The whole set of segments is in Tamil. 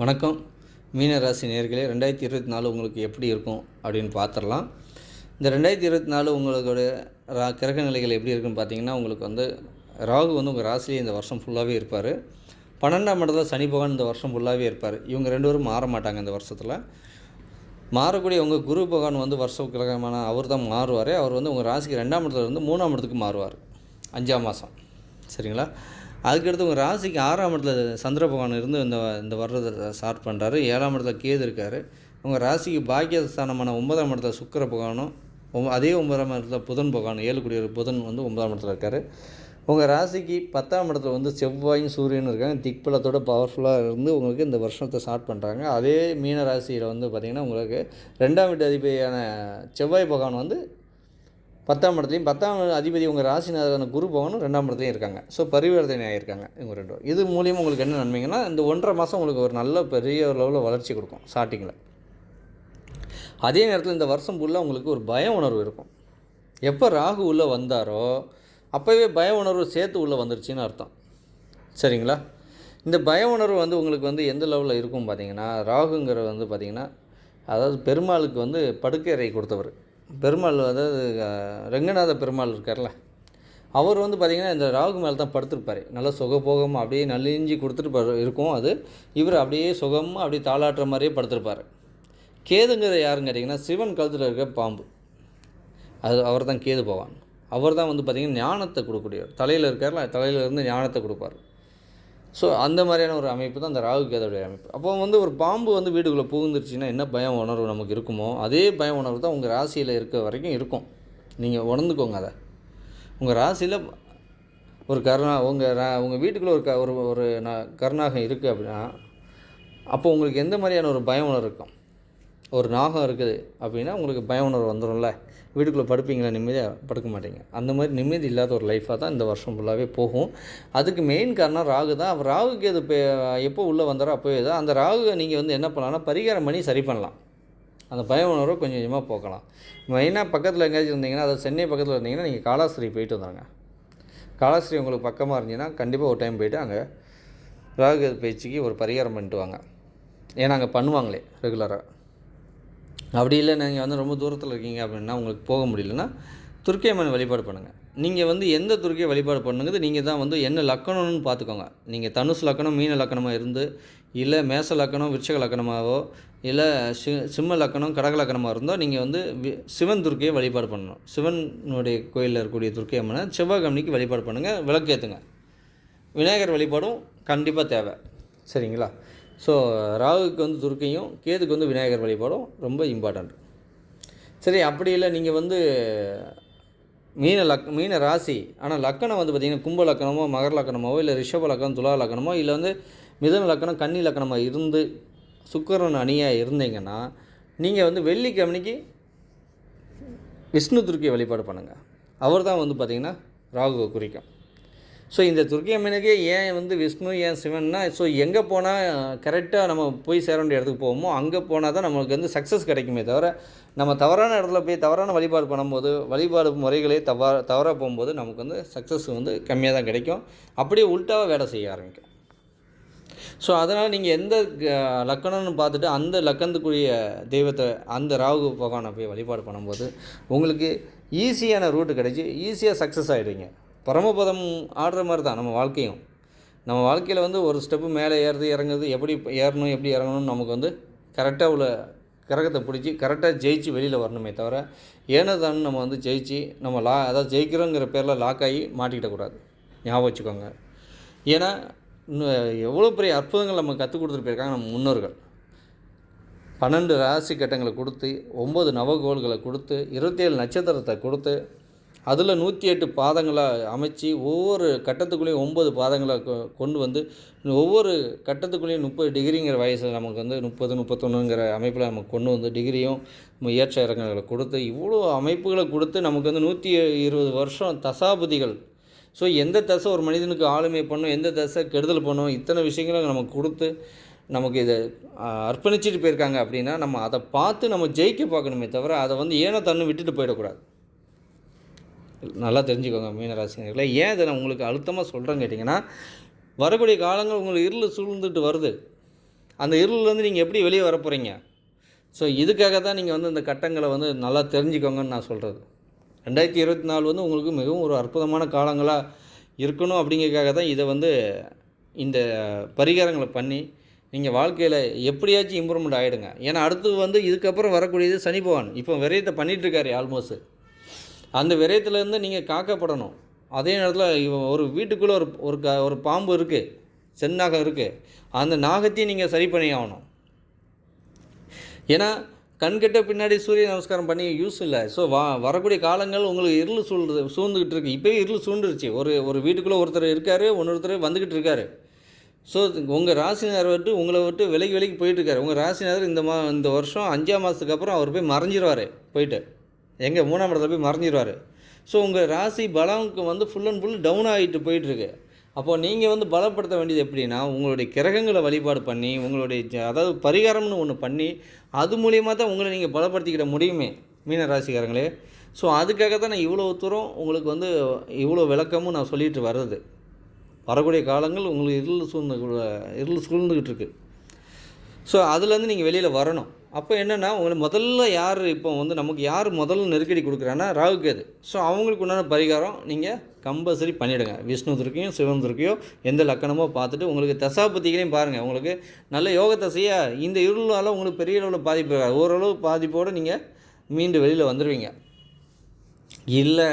வணக்கம் மீனராசி நேயர்களே. 2024 உங்களுக்கு எப்படி இருக்கும் அப்படின்னு பார்த்துடலாம். இந்த 2024 உங்களுடைய கிரக நிலைகள் எப்படி இருக்குன்னு பார்த்தீங்கன்னா, உங்களுக்கு வந்து ராகு வந்து உங்கள் ராசிலேயே இந்த வருஷம் ஃபுல்லாகவே இருப்பார். 12ஆம் இடத்துல சனி பகவான் இந்த வருஷம் ஃபுல்லாகவே இருப்பார். இவங்க 2 பேரும் மாற மாட்டாங்க இந்த வருஷத்தில். மாறக்கூடிய உங்கள் குரு பகவான் வந்து வருஷ கிரகமான அவர் தான் மாறுவார். அவர் வந்து உங்கள் ராசிக்கு 2ஆம் இடத்துல இருந்து 3ஆம் இடத்துக்கு மாறுவார் 5ஆம் மாதம். சரிங்களா? அதுக்கடுத்து உங்கள் ராசிக்கு 6ஆம் இடத்துல சந்திர பகவான் இருந்து இந்த வருடத்தை ஸ்டார்ட் பண்ணுறாரு. 7ஆம் இடத்துல கேது இருக்கார். உங்கள் ராசிக்கு பாக்கியஸ்தானமான 9ஆம் இடத்துல சுக்கிர பகவானும் அதே 9ஆம் இடத்துல புதன் பகவான் 7 கூடிய புதன் வந்து 9ஆம் இடத்துல இருக்கார். உங்கள் ராசிக்கு 10ஆம் இடத்துல வந்து செவ்வாயும் சூரியனும் இருக்காங்க. திக்பலத்தோட பவர்ஃபுல்லாக இருந்து உங்களுக்கு இந்த வருஷத்தை ஸ்டார்ட் பண்ணுறாங்க. அதே மீன ராசியில் வந்து பார்த்திங்கன்னா உங்களுக்கு 2ஆம் வீட்டு அதிபதியான செவ்வாய் பகவான் வந்து 10ஆம் இடத்துலையும் 10ஆம் அதிபதி உங்கள் ராசிநாதன குரு பகவானும் 2ஆம் இடத்துலையும் இருக்காங்க. ஸோ பரிவர்த்தனை ஆகியிருக்காங்க இவங்க 2. இது மூலியமாக உங்களுக்கு என்ன நன்மைங்கன்னா, இந்த 1.5 மாதம் உங்களுக்கு ஒரு நல்ல பெரிய லெவலில் வளர்ச்சி கொடுக்கும் ஸ்டார்டிங்கில். அதே நேரத்தில் இந்த வருஷம் ஃபுல்லாக உங்களுக்கு ஒரு பய உணர்வு இருக்கும். எப்போ ராகு உள்ளே வந்தாரோ அப்போவே பய உணர்வு சேர்த்து உள்ளே வந்துருச்சுன்னு அர்த்தம். சரிங்களா? இந்த பய உணர்வு வந்து உங்களுக்கு வந்து எந்த லெவலில் இருக்கும் பார்த்தீங்கன்னா, ராகுங்கிறது வந்து பார்த்திங்கன்னா, அதாவது பெருமாளுக்கு வந்து படுக்கை அறை கொடுத்தவர். பெருமாள் அதாவது ரெங்கநாத பெருமாள் இருக்கார்ல, அவர் வந்து பார்த்திங்கன்னா இந்த ராகு மேலே தான் படுத்திருப்பார். நல்லா சுகபோகமாக அப்படியே நலிஞ்சி கொடுத்துட்டு இருக்கும். அது இவர் அப்படியே சுகமாக அப்படியே தாளாட்டுற மாதிரியே படுத்திருப்பார். கேதுங்கிறது யாருன்னு கேட்டிங்கன்னா, சிவன் கழுத்தில் இருக்க பாம்பு, அது அவர் தான் கேது பகவான். அவர் தான் வந்து பார்த்திங்கன்னா ஞானத்தை கொடுக்கக்கூடியவர். தலையில் இருக்கார்ல, தலையிலேருந்து ஞானத்தை கொடுப்பார். ஸோ அந்த மாதிரியான ஒரு அமைப்பு தான் அந்த ராகு கேதுடைய அமைப்பு. அப்போ வந்து ஒரு பாம்பு வந்து வீட்டுக்குள்ளே புகுந்துருச்சுன்னா என்ன பயம் உணர்வு நமக்கு இருக்குமோ, அதே பயம் உணர்வு தான் உங்கள் ராசியில் இருக்க வரைக்கும் இருக்கும். நீங்கள் உணர்ந்துக்கோங்க அதை. உங்கள் ராசியில் ஒரு உங்கள் வீட்டுக்குள்ளே ஒரு கருணாகம் இருக்குது அப்படின்னா, அப்போ உங்களுக்கு எந்த மாதிரியான ஒரு பயம் உணர்வு இருக்கும்? ஒரு நாகம் இருக்குது அப்படின்னா உங்களுக்கு பய உணர்வு வந்துடும்ல. வீட்டுக்குள்ளே படுப்பீங்களா? நிம்மதியாக படுக்க மாட்டீங்க. அந்த மாதிரி நிம்மதி இல்லாத ஒரு லைஃபாக தான் இந்த வருஷம் ஃபுல்லாகவே போகும். அதுக்கு மெயின் காரணம் ராகு தான். அவர் ராகுக்கு அது எப்போ உள்ளே வந்தாரோ அப்போவே தான் அந்த ராகுவை நீங்கள் வந்து என்ன பண்ணலாம்னா பரிகாரம் பண்ணி சரி பண்ணலாம். அந்த பய உணர்வை கொஞ்சம் கொஞ்சமாக போக்கலாம். மெயினாக பக்கத்தில் எங்கேயாச்சும் இருந்தீங்கன்னா, அதாவது சென்னை பக்கத்தில் இருந்தீங்கன்னா நீங்கள் காலாஸ்திரி போயிட்டு வந்துடுங்க. காலாஸ்திரி உங்களுக்கு பக்கமாக இருந்தீங்கன்னா கண்டிப்பாக ஒரு டைம் போய்ட்டு அங்கே ராகு பயிற்சிக்கு ஒரு பரிகாரம் பண்ணிட்டு வாங்க. ஏன்னா அங்கே பண்ணுவாங்களே ரெகுலராக. அப்படி இல்லை நீங்கள் வந்து ரொம்ப தூரத்தில் இருக்கீங்க அப்படின்னா உங்களுக்கு போக முடியலன்னா துர்க்கையம்மன் வழிபாடு பண்ணுங்கள். நீங்கள் வந்து எந்த துர்க்கையை வழிபாடு பண்ணுங்கிறது நீங்கள் தான் வந்து என்ன லக்கணம்னு பார்த்துக்கோங்க. நீங்கள் தனுசு லக்கணம் மீன லக்கணமாக இருந்து, இல்லை மேச லக்கணம் விருச்சக லக்கணமாகவோ, இல்லை சிம்ம லக்கணம் கடக லக்கணமாக இருந்தால் நீங்கள் வந்து சிவன் துர்க்கையை வழிபாடு பண்ணணும். சிவனுடைய கோயிலில் இருக்கக்கூடிய துர்க்கையம்மனை செவ்வாய்க்கிழமைக்கு வழிபாடு பண்ணுங்கள். விளக்கேற்றுங்க. விநாயகர் வழிபாடும் கண்டிப்பாக தேவை. சரிங்களா? ஸோ ராகுக்கு வந்து துர்க்கையும், கேதுக்கு வந்து விநாயகர் வழிபாடும் ரொம்ப இம்பார்ட்டண்ட். சரி, அப்படி இல்லை நீங்கள் வந்து மீன ராசி, ஆனால் லக்கணம் வந்து பார்த்திங்கன்னா கும்ப லக்கணமோ மகர லக்கணமாவோ, இல்லை ரிஷப லக்கணம் துலா லக்கணமோ, இல்லை வந்து மிதுன லக்கணம் கன்னி லக்கணமாக இருந்து சுக்கிரன் அணியாக இருந்தீங்கன்னா நீங்கள் வந்து வெள்ளிக்கிழமைக்கு விஷ்ணு துர்க்கையை வழிபாடு பண்ணுங்கள். அவர் தான் வந்து பார்த்திங்கன்னா ராகுவை குறிக்கும். ஸோ இந்த துர்க்கையம்மனுக்கே ஏன் வந்து விஷ்ணு ஏன் சிவன்னா, ஸோ எங்கே போனால் கரெக்டாக நம்ம போய் சேர வேண்டிய இடத்துக்கு போவோமோ அங்கே போனால் தான் நம்மளுக்கு வந்து சக்ஸஸ் கிடைக்குமே தவிர, நம்ம தவறான இடத்துல போய் தவறான வழிபாடு பண்ணும்போது, வழிபாடு முறைகளே தவறாக போகும்போது நமக்கு வந்து சக்ஸஸ் வந்து கம்மியாக தான் கிடைக்கும். அப்படியே உல்ட்டாவாக வேலை செய்ய ஆரம்பிக்கும். ஸோ அதனால் நீங்கள் எந்த லக்கணம்னு பார்த்துட்டு அந்த லக்கணத்துக்குரிய தெய்வத்தை, அந்த ராகு பகவானை போய் வழிபாடு பண்ணும்போது உங்களுக்கு ஈஸியான ரூட்டு கிடைச்சி ஈஸியாக சக்ஸஸ் ஆகிடுவீங்க. பரமபதம் ஆடுற மாதிரி தான் நம்ம வாழ்க்கையும். நம்ம வாழ்க்கையில் வந்து ஒரு ஸ்டெப்பு மேலே ஏறுறது இறங்குறது, எப்படி ஏறணும் எப்படி இறங்கணும்னு நமக்கு வந்து கரெக்டாக உள்ள கிரகத்தை பிடிச்சி கரெக்டாக ஜெயிச்சு வெளியில் வரணுமே தவிர, ஏனோதான் நம்ம வந்து ஜெயிச்சு நம்ம அதாவது ஜெயிக்கிறோங்கிற பேரில் லாக் ஆகி மாட்டிக்கிடக்கூடாது. ஞாபகம் வச்சுக்கோங்க. ஏன்னா எவ்வளோ பெரிய அற்புதங்கள் நம்ம கற்றுக் கொடுத்துட்டு போயிருக்காங்க நம்ம முன்னோர்கள். 12 ராசி கட்டங்களை கொடுத்து, 9 நவகோள்களை கொடுத்து, 27 நட்சத்திரத்தை கொடுத்து, அதில் 108 பாதங்களை அமைச்சு, ஒவ்வொரு கட்டத்துக்குள்ளேயும் 9 பாதங்களை கொண்டு வந்து, ஒவ்வொரு கட்டத்துக்குள்ளேயும் 30 டிகிரிங்கிற வயசில் நமக்கு வந்து 30 31ங்கிற அமைப்பில் நமக்கு கொண்டு வந்து டிகிரியும் ஏற்ற இறக்கங்களை கொடுத்து, இவ்வளோ அமைப்புகளை கொடுத்து நமக்கு வந்து 120 வருஷம் தசாபதிகள். ஸோ எந்த தசை ஒரு மனிதனுக்கு ஆளுமை பண்ணும், எந்த தசை கெடுதல் பண்ணும், இத்தனை விஷயங்களை நமக்கு கொடுத்து நமக்கு இதை அர்ப்பணிச்சிட்டு போயிருக்காங்க. அப்படின்னா நம்ம அதை பார்த்து நம்ம ஜெயிக்க பார்க்கணுமே தவிர, அதை வந்து ஏனோ தன்னு விட்டுட்டு போயிடக்கூடாது. நல்லா தெரிஞ்சுக்கோங்க மீனராசினியர்களே. ஏன் இதை நான் உங்களுக்கு அழுத்தமாக சொல்கிறேன்னு கேட்டிங்கன்னா, வரக்கூடிய காலங்கள் உங்களுக்கு இருள் சூழ்ந்துட்டு வருது. அந்த இருளிலேருந்து நீங்கள் எப்படி வெளியே வர போகிறீங்க? ஸோ இதுக்காக தான் நீங்கள் வந்து இந்த கட்டங்களை வந்து நல்லா தெரிஞ்சுக்கோங்கன்னு நான் சொல்கிறது. 2024 வந்து உங்களுக்கு மிகவும் ஒரு அற்புதமான காலங்களாக இருக்கணும் அப்படிங்கிறதுக்காக தான் இதை வந்து இந்த பரிகாரங்களை பண்ணி நீங்கள் வாழ்க்கையில் எப்படியாச்சும் இம்ப்ரூவ்மெண்ட் ஆகிடுங்க. ஏன்னா அடுத்து வந்து இதுக்கப்புறம் வரக்கூடியது சனி பகவான். இப்போ விரயத்தை பண்ணிகிட்ருக்காரு ஆல்மோஸ்ட். அந்த விரயத்துலேருந்து நீங்கள் காக்கப்படணும். அதே நேரத்தில் ஒரு வீட்டுக்குள்ளே ஒரு பாம்பு இருக்குது, செந்நாகம் இருக்குது. அந்த நாகத்தையும் நீங்கள் சரி பண்ணி ஆகணும். ஏன்னா கண்கெட்ட பின்னாடி சூரிய நமஸ்காரம் பண்ணி யூஸ் இல்லை. ஸோ வரக்கூடிய காலங்கள் உங்களுக்கு இருள் சூழ்ந்துக்கிட்டு இருக்குது. இப்போயே இருள் சூழ்ந்துருச்சு. ஒரு வீட்டுக்குள்ளே ஒருத்தர் இருக்கார், இன்னொருத்தர் வந்துக்கிட்டு இருக்கார். ஸோ உங்கள் ராசிநாதர் உங்களை விட்டு விலகி போயிட்டுருக்காரு. உங்கள் ராசிநாதர் இந்த வருஷம் 5ஆம் மாதத்துக்கு அப்புறம் அவர் போய் மறைஞ்சிருவார். போயிட்டு எங்கே 3ஆம் இடத்துல போய் மறைஞ்சிருவார். ஸோ உங்கள் ராசி பலம்க்கு வந்து ஃபுல் அண்ட் ஃபுல் டவுன் ஆகிட்டு போயிட்டுருக்கு. அப்போது நீங்கள் வந்து பலப்படுத்த வேண்டியது எப்படின்னா, உங்களுடைய கிரகங்களை வழிபாடு பண்ணி, உங்களுடைய அதாவது பரிகாரம்னு ஒன்று பண்ணி, அது மூலியமாக தான் உங்களை நீங்கள் பலப்படுத்திக்கிட முடியுமே மீன ராசிக்காரங்களே. ஸோ அதுக்காக தான் நான் இவ்வளோ தூரம் உங்களுக்கு வந்து இவ்வளோ விளக்கமும் நான் சொல்லிட்டு வர்றது. வரக்கூடிய காலங்கள் உங்களுக்கு இருள் சூழ்ந்துக்கிட்டு இருக்குது. ஸோ அதுலேருந்து நீங்கள் வெளியில் வரணும். அப்போ என்னென்னா, உங்களை முதல்ல யார் இப்போ வந்து நமக்கு யார் முதல்ல நெருக்கடி கொடுக்குறான்னா ராகு கேது. ஸோ அவங்களுக்கு உண்டான பரிகாரம் நீங்கள் கம்பல்சரி பண்ணிவிடுங்க. விஷ்ணு துர்க்கையும் சிவன் துர்க்கையோ எந்த லக்கணமோ பார்த்துட்டு உங்களுக்கு தசாபதிகளையும் பாருங்கள். உங்களுக்கு நல்ல யோக தசையாக இந்த இருளால் உங்களுக்கு பெரிய அளவில் பாதிப்பு, ஓரளவு பாதிப்போடு நீங்கள் மீண்டு வெளியில் வந்துடுவீங்க. இல்லை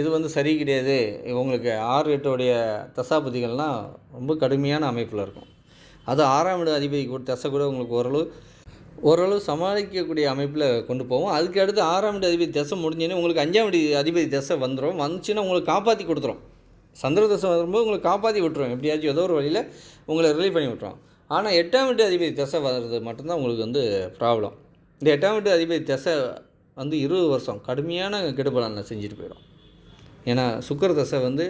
இது வந்து சரி கிடையாது, உங்களுக்கு 6, 8 தசாபதிகள்னால் ரொம்ப கடுமையான அமைப்பில் இருக்கும். அது 6ஆம் இட அதிபதி கூட தசை கூட உங்களுக்கு ஓரளவு சமாளிக்கக்கூடிய அமைப்பில் கொண்டு போவோம். அதுக்கு அடுத்து 6ஆம் இட அதிபதி தசை முடிஞ்சோன்னே உங்களுக்கு 5ஆம் இட அதிபதி தசை வந்துச்சுன்னா உங்களுக்கு காப்பாற்றி கொடுத்துரும். சந்திர தசை வரும்போது உங்களுக்கு காப்பாற்றி விட்டுரும். எப்படியாச்சும் ஏதோ ஒரு வழியில் உங்களை ரிலீவ் பண்ணி விட்டுரும். ஆனால் 8ஆம் இட அதிபதி தசை வர்றது மட்டும்தான் உங்களுக்கு வந்து ப்ராப்ளம். இந்த 8ஆம் இட அதிபதி தசை வந்து 20 வருஷம் கடுமையான கெடுபலனை செஞ்சுட்டு போயிடும். ஏன்னா சுக்கிர தசை வந்து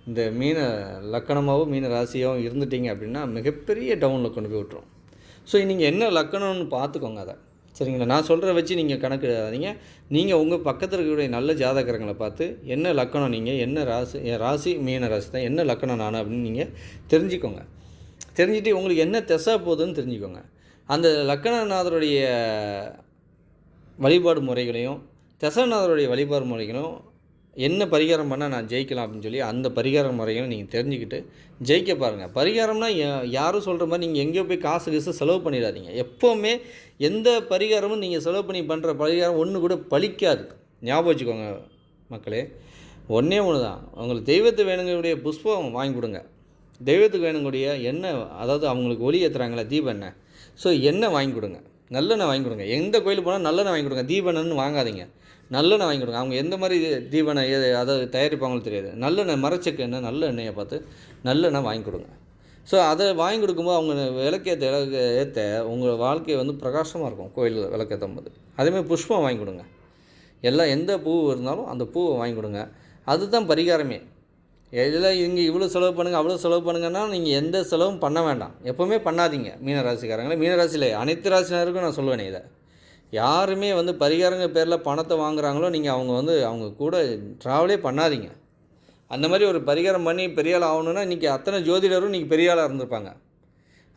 இந்த மீன லக்கணமாகவும் மீன ராசியாகவும் இருந்துட்டீங்க அப்படின்னா மிகப்பெரிய டவுனில் கொண்டு போய் விட்டுரும். ஸோ நீங்கள் என்ன லக்கணம்னு பார்த்துக்கோங்க அதை, சரிங்களா? நான் சொல்கிற வச்சு நீங்கள் கணக்கு எழுதாதீங்க. நீங்கள் உங்கள் பக்கத்தில் இருக்கக்கூடிய நல்ல ஜாதகரங்களை பார்த்து என்ன லக்கணம், நீங்கள் என்ன ராசி, என் ராசி மீன ராசி தான், என்ன லக்கணம் நான் அப்படின்னு நீங்கள் தெரிஞ்சுக்கோங்க. தெரிஞ்சுட்டு உங்களுக்கு என்ன திசை போகுதுன்னு தெரிஞ்சுக்கோங்க. அந்த லக்கணநாதருடைய வழிபாடு முறைகளையும் தசநாதருடைய வழிபாடு முறைகளும் என்ன பரிகாரம் பண்ணால் நான் ஜெயிக்கலாம் அப்படின்னு சொல்லி அந்த பரிகார முறைகளை நீங்கள் தெரிஞ்சுக்கிட்டு ஜெயிக்க பாருங்கள். பரிகாரம்னா யாரும் சொல்கிற மாதிரி நீங்கள் எங்கேயோ போய் காசு செலவு பண்ணிடாதீங்க. எப்போவுமே எந்த பரிகாரமும் நீங்கள் செலவு பண்ணி பண்ணுற பரிகாரம் ஒன்று கூட பலிக்காது. ஞாபகம் வச்சுக்கோங்க மக்களே. ஒன்றே ஒன்று தான், உங்களுக்கு தெய்வத்துக்கு வேணுங்கக்கூடிய புஷ்பம் வாங்கி கொடுங்க. தெய்வத்துக்கு வேணுங்கக்கூடிய எண்ணெய், அதாவது அவங்களுக்கு ஒளி ஏற்றுறாங்களே தீப எண்ணெய், ஸோ எண்ணெய் வாங்கி கொடுங்க. நல்லெண்ணெய் வாங்கி கொடுங்க. எந்த கோயிலுக்கு போனால் நல்லெண்ணெய் வாங்கி கொடுங்க. தீபெண்ணெய்னு வாங்காதீங்க, நல்லெண்ணெய் வாங்கி கொடுங்க. அவங்க எந்த மாதிரி தீபெண்ணெய் அதாவது தயாரிப்பாங்களும் தெரியாது. நல்லெண்ணெய், மரச்செக்கு எண்ணெய், நல்ல எண்ணெயை பார்த்து நல்லெண்ணெய் வாங்கி கொடுங்க. ஸோ அதை வாங்கி கொடுக்கும்போது அவங்க விளக்கேற்ற உங்கள் வாழ்க்கை வந்து பிரகாசமாக இருக்கும். கோயிலில் விளக்கேற்றும் போது அதேமாதிரி புஷ்பம் வாங்கி கொடுங்க. எல்லாம் எந்த பூ இருந்தாலும் அந்த பூவை வாங்கி கொடுங்க. அதுதான் பரிகாரமே. இதில் இங்கே இவ்வளோ செலவு பண்ணுங்கள் அவ்வளோ செலவு பண்ணுங்கன்னா நீங்கள் எந்த செலவும் பண்ண வேண்டாம். எப்போவுமே பண்ணாதீங்க மீனராசிக்காரங்களே. மீனராசியில் அனைத்து ராசினருக்கும் நான் சொல்லுவேன், இதை யாருமே வந்து பரிகாரங்க பேரில் பணத்தை வாங்குகிறாங்களோ நீங்கள் அவங்க கூட ட்ராவலே பண்ணாதீங்க. அந்த மாதிரி ஒரு பரிகாரம் பண்ணி பெரிய ஆள் ஆகணுன்னா இன்றைக்கி அத்தனை ஜோதிடரும் இன்றைக்கி பெரிய ஆளாக இருந்திருப்பாங்க.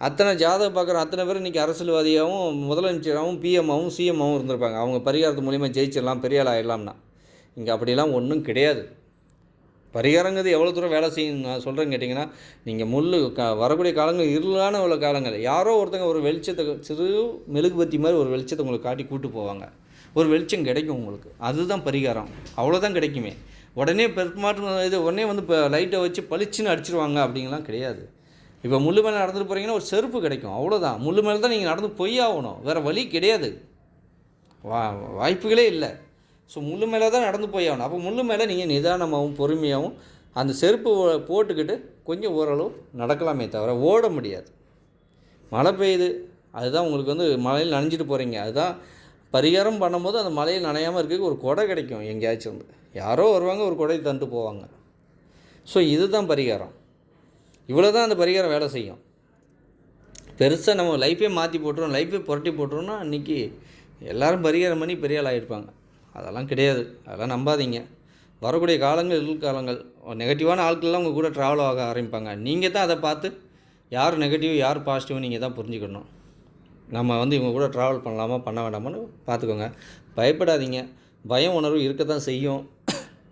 அத்தனை ஜாதகம் பார்க்குற அத்தனை பேர் இன்றைக்கி அரசியல்வாதியாகவும் முதலமைச்சராகவும் பிஎம்மாகவும் சிஎம்மாகவும் இருந்திருப்பாங்க. அவங்க பரிகாரத்து மூலிமா ஜெயிச்சிடலாம், பெரிய ஆள் ஆகிடலாம்னா. இங்கே அப்படிலாம் ஒன்றும் கிடையாது. பரிகாரங்கிறது எவ்வளோ தூரம் வேலை செய்யணும் நான் சொல்கிறேன்னு கேட்டிங்கன்னா, நீங்கள் வரக்கூடிய காலங்கள் இருளான உள்ள காலங்கள், யாரோ ஒருத்தங்க ஒரு வெளிச்சத்தை சிறு மெழுகுபத்தி மாதிரி ஒரு வெளிச்சத்தை உங்களுக்கு காட்டி கூட்டு போவாங்க. ஒரு வெளிச்சம் கிடைக்கும் உங்களுக்கு. அதுதான் பரிகாரம். அவ்வளோதான் கிடைக்குமே. உடனே பெருமாற்றம் உடனே வந்து இப்போ லைட்டை வச்சு பளிச்சுன்னு அடிச்சிருவாங்க அப்படிங்கலாம் கிடையாது. இப்போ முள்ளு மேலே நடந்துட்டு போகிறீங்கன்னா ஒரு செருப்பு கிடைக்கும், அவ்வளோதான். முள்ளு மேலே தான் நீங்கள் நடந்து போயாகணும், வேறு வழி கிடையாது, வாய்ப்புகளே இல்லை. ஸோ முள்ளு மேலே தான் நடந்து போயாகணும். அப்போ முள்ளு மேலே நீங்கள் நிதானமாகவும் பொறுமையாகவும் அந்த செருப்பு போட்டுக்கிட்டு கொஞ்சம் ஓரளவு நடக்கலாமே தவிர ஓட முடியாது. மழை பெய்யுது, அதுதான் உங்களுக்கு வந்து மழையில் நனைஞ்சிட்டு போகிறீங்க. அதுதான் பரிகாரம் பண்ணும்போது அந்த மழையில் நனையாமல் இருக்கிறதுக்கு ஒரு கொடை கிடைக்கும். எங்கேயாச்சும் வந்து யாரோ வருவாங்க, ஒரு கொடை தந்துட்டு போவாங்க. ஸோ இதுதான் பரிகாரம். இவ்வளோ தான் அந்த பரிகாரம் வேலை செய்யும். பெருசாக நம்ம லைஃபே மாற்றி போட்டுரும், லைஃபே புரட்டி போட்டுருன்னா அன்றைக்கி எல்லோரும் பரிகாரம் பண்ணி பெரிய ஆள் ஆகிருப்பாங்க. அதெல்லாம் கிடையாது, அதெல்லாம் நம்பாதீங்க. வரக்கூடிய காலங்கள் காலங்கள் நெகட்டிவான ஆட்கள்லாம் உங்கள் கூட ட்ராவல் ஆக ஆரம்பிப்பாங்க. நீங்கள் தான் அதை பார்த்து யார் நெகட்டிவ் யார் பாசிட்டிவ் நீங்கள் தான் புரிஞ்சுக்கணும். நம்ம வந்து இவங்க கூட ட்ராவல் பண்ணலாமா பண்ண வேண்டாமான்னு பார்த்துக்கோங்க. பயப்படாதீங்க. பய உணர்வு இருக்க தான் செய்யும்.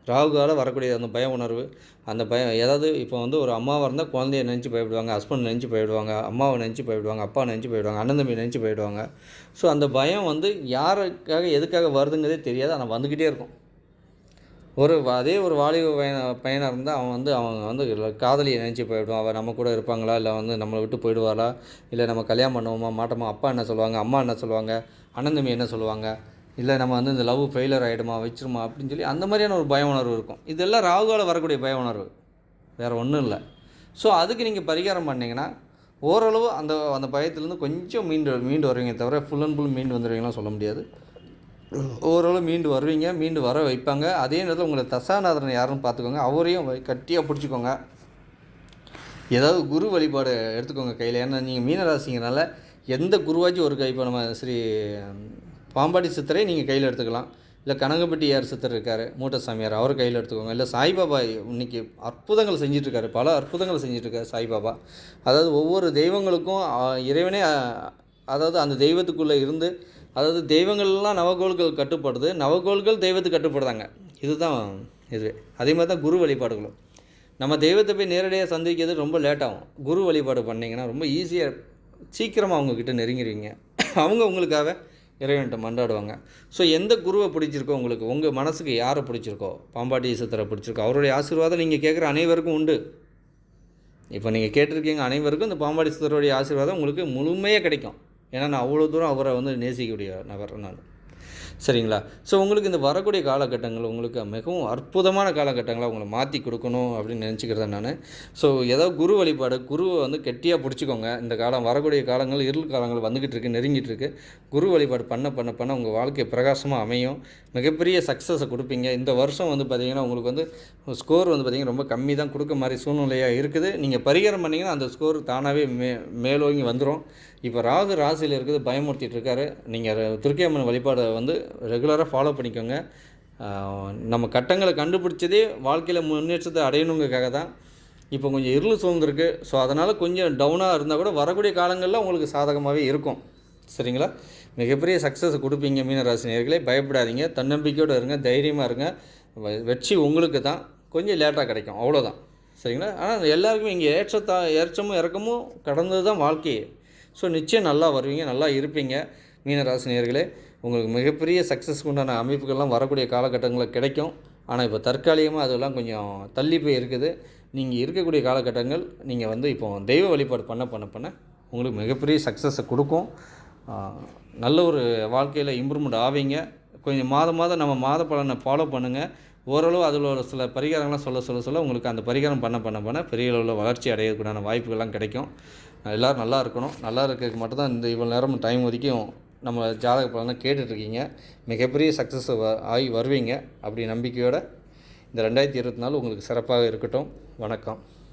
ராகுவால் வரக்கூடிய அந்த பய உணர்வு, அந்த பயம் ஏதாவது இப்போ வந்து ஒரு அம்மாவாக இருந்தால் குழந்தைய நினச்சி பயப்படுவாங்க, ஹஸ்பண்ட் நினச்சி பயப்படுவாங்க, அம்மாவை நினச்சி பயப்படுவாங்க, அப்பா நினச்சி பயப்படுவாங்க, அண்ணன் தம்பி நினச்சி பயப்படுவாங்க. ஸோ அந்த பயம் வந்து யாருக்காக எதுக்காக வருதுங்கிறதே தெரியாது. ஆனால் வந்துக்கிட்டே இருக்கும். அதே ஒரு வாலிப பையனாக இருந்தால் அவங்க வந்து காதலியை நினச்சி போயிடுவான். அவள் நம்ம கூட இருப்பாங்களா, இல்லை வந்து நம்மளை விட்டு போயிடுவாளா, இல்லை நம்ம கல்யாணம் பண்ணுவோமா மாட்டோமா, அப்பா என்ன சொல்லுவாங்க, அம்மா என்ன சொல்லுவாங்க, அண்ணன் தம்பி என்ன சொல்லுவாங்க, இல்லை நம்ம வந்து இந்த லவ் ஃபெயிலியர் ஆகிடுமா வச்சிருமா அப்படின்னு சொல்லி அந்த மாதிரியான ஒரு பய உணர்வு இருக்கும். இதெல்லாம் ராகுவால் வரக்கூடிய பய உணர்வு, வேறு ஒன்றும் இல்லை. ஸோ அதுக்கு நீங்கள் பரிகாரம் பண்ணிங்கன்னா ஓரளவு அந்த அந்த பயத்துலேருந்து கொஞ்சம் மீண்டு வருவீங்க. தவிர ஃபுல் அண்ட் ஃபுல் மீண்டு வந்துடுவீங்களாம் சொல்ல முடியாது. ஓரளவு மீண்டு வருவீங்க, மீண்டு வர வைப்பாங்க. அதே நேரத்தில் உங்களை தசாநாதரன் யாருன்னு பார்த்துக்கோங்க, அவரையும் கட்டியாக பிடிச்சிக்கோங்க. ஏதாவது குரு வழிபாடு எடுத்துக்கோங்க கையில். ஏன்னா நீங்கள் மீனராசிங்கிறனால எந்த குருவாச்சும் ஒரு கை, இப்போ நம்ம ஸ்ரீ பாம்பாட்டி சித்தரை நீங்கள் கையில் எடுத்துக்கலாம், இல்லை கனகப்பட்டி யார் சித்தர் இருக்கார் மூட்டை சாமியார், அவர் கையில் எடுத்துக்கோங்க. இல்லை சாய்பாபா இன்றைக்கி அற்புதங்கள் செஞ்சிட்ருக்காரு, பல அற்புதங்கள் செஞ்சிட்ருக்காரு சாய்பாபா. அதாவது ஒவ்வொரு தெய்வங்களுக்கும் இறைவனே அதாவது அந்த தெய்வத்துக்குள்ளே இருந்து, அதாவது தெய்வங்கள்லாம் நவகோள்கள் கட்டுப்படுது, நவகோள்கள் தெய்வத்துக்கு கட்டுப்படுறாங்க. இதுதான் இதுவே. அதே மாதிரி தான் குரு வழிபாடுகளும். நம்ம தெய்வத்தை போய் நேரடியாக சந்திக்கிறது ரொம்ப லேட்டாகும். குரு வழிபாடு பண்ணிங்கன்னா ரொம்ப ஈஸியாக சீக்கிரமாக அவங்கக்கிட்ட நெருங்கிடுவீங்க. அவங்க உங்களுக்காக இறைவன்கிட்ட மன்றாடுவாங்க. ஸோ எந்த குருவை பிடிச்சிருக்கோ உங்களுக்கு, உங்கள் மனசுக்கு யாரை பிடிச்சிருக்கோ, பாம்பாட்டி சித்தரை பிடிச்சிருக்கோ, அவருடைய ஆசீர்வாதம் நீங்கள் கேட்குற அனைவருக்கும் உண்டு. இப்போ நீங்கள் கேட்டிருக்கீங்க அனைவருக்கும் இந்த பாம்பாட்டி சித்தருடைய ஆசீர்வாதம் உங்களுக்கு முழுமையாக கிடைக்கும். ஏன்னா நான் அவ்வளோ தூரம் அவரை வந்து நேசிக்கக்கூடிய நபர் நான். சரிங்களா? ஸோ உங்களுக்கு இந்த வரக்கூடிய காலகட்டங்கள் உங்களுக்கு மிகவும் அற்புதமான காலகட்டங்களாக உங்களை மாற்றி கொடுக்கணும் அப்படின்னு நினச்சிக்கிறேன் நான். ஸோ ஏதாவது குரு வழிபாடு, குருவை வந்து கெட்டியாக பிடிச்சிக்கோங்க. இந்த காலம் வரக்கூடிய காலங்கள் இருள் காலங்கள் வந்துக்கிட்டு இருக்குது, நெருங்கிட்டு இருக்குது. குரு வழிபாடு பண்ண உங்கள் வாழ்க்கை பிரகாசமாக அமையும். மிகப்பெரிய சக்ஸஸை கொடுப்பீங்க. இந்த வருஷம் வந்து பார்த்திங்கன்னா உங்களுக்கு வந்து ஸ்கோர் வந்து பார்த்திங்கன்னா ரொம்ப கம்மி தான் கொடுக்க மாதிரி சூழ்நிலையாக இருக்குது. நீங்கள் பரிகாரம் பண்ணிங்கன்னா அந்த ஸ்கோர் தானாகவே மேலோங்கி வந்துடும். இப்போ ராகு ராசியில் இருக்குது, பயமுறுத்திட்டு இருக்காரு. நீங்கள் துர்க்கையம்மன் வழிபாடை வந்து ரெகுலராக ஃபாலோ பண்ணிக்கோங்க. நம்ம கட்டங்களை கண்டுபிடிச்சதே வாழ்க்கையில் முன்னேற்றத்தை அடையணுங்கிறதுக்காக தான். இப்போ கொஞ்சம் இருள் சூழ்ந்துருக்கு. ஸோ அதனால் கொஞ்சம் டவுனாக இருந்தால் கூட வரக்கூடிய காலங்களில் உங்களுக்கு சாதகமாகவே இருக்கும். சரிங்களா? மிகப்பெரிய சக்ஸஸ் கொடுப்பீங்க மீனராசி நேயர்களே. பயப்படாதீங்க, தன்னம்பிக்கையோடு இருங்க, தைரியமாக இருங்க. வெற்றி உங்களுக்கு தான், கொஞ்சம் லேட்டாக கிடைக்கும், அவ்வளோதான். சரிங்களா? ஆனால் எல்லாருக்குமே இங்கே ஏற்றமும் இறக்கமும் கடந்தது தான் வாழ்க்கையே. ஸோ நிச்சயம் நல்லா வருவீங்க, நல்லா இருப்பீங்க மீனராசி நேயர்களே. உங்களுக்கு மிகப்பெரிய சக்ஸஸ்க்கு உண்டான அமைப்புகள்லாம் வரக்கூடிய காலகட்டங்களில் கிடைக்கும். ஆனால் இப்போ தற்காலிகமாக அதெல்லாம் கொஞ்சம் தள்ளி போய் இருக்குது. நீங்கள் இருக்கக்கூடிய காலகட்டங்கள் நீங்கள் வந்து இப்போ தெய்வ வழிபாடு பண்ண உங்களுக்கு மிகப்பெரிய சக்ஸஸை கொடுக்கும். நல்ல ஒரு வாழ்க்கையில் இம்ப்ரூவ்மெண்ட் ஆவீங்க. கொஞ்சம் மாதம் நம்ம மாத பலனை ஃபாலோ பண்ணுங்கள். ஓரளவு அதில் ஒரு சில பரிகாரங்கள்லாம் சொல்ல உங்களுக்கு அந்த பரிகாரம் பண்ண பெரிய அளவில் வளர்ச்சி அடையக்கூடான வாய்ப்புகள்லாம் கிடைக்கும். எல்லோரும் நல்லா இருக்கணும். நல்லா இருக்கிறதுக்கு மட்டும்தான் இந்த இவ்வளோ நேரம் டைம் வரைக்கும் நம்ம ஜாதக பலனை கேட்டுட்ருக்கீங்க. மிகப்பெரிய சக்ஸஸ் ஆகி வருவீங்க. அப்படி நம்பிக்கையோடு இந்த 2024 உங்களுக்கு சிறப்பாக இருக்கட்டும். வணக்கம்.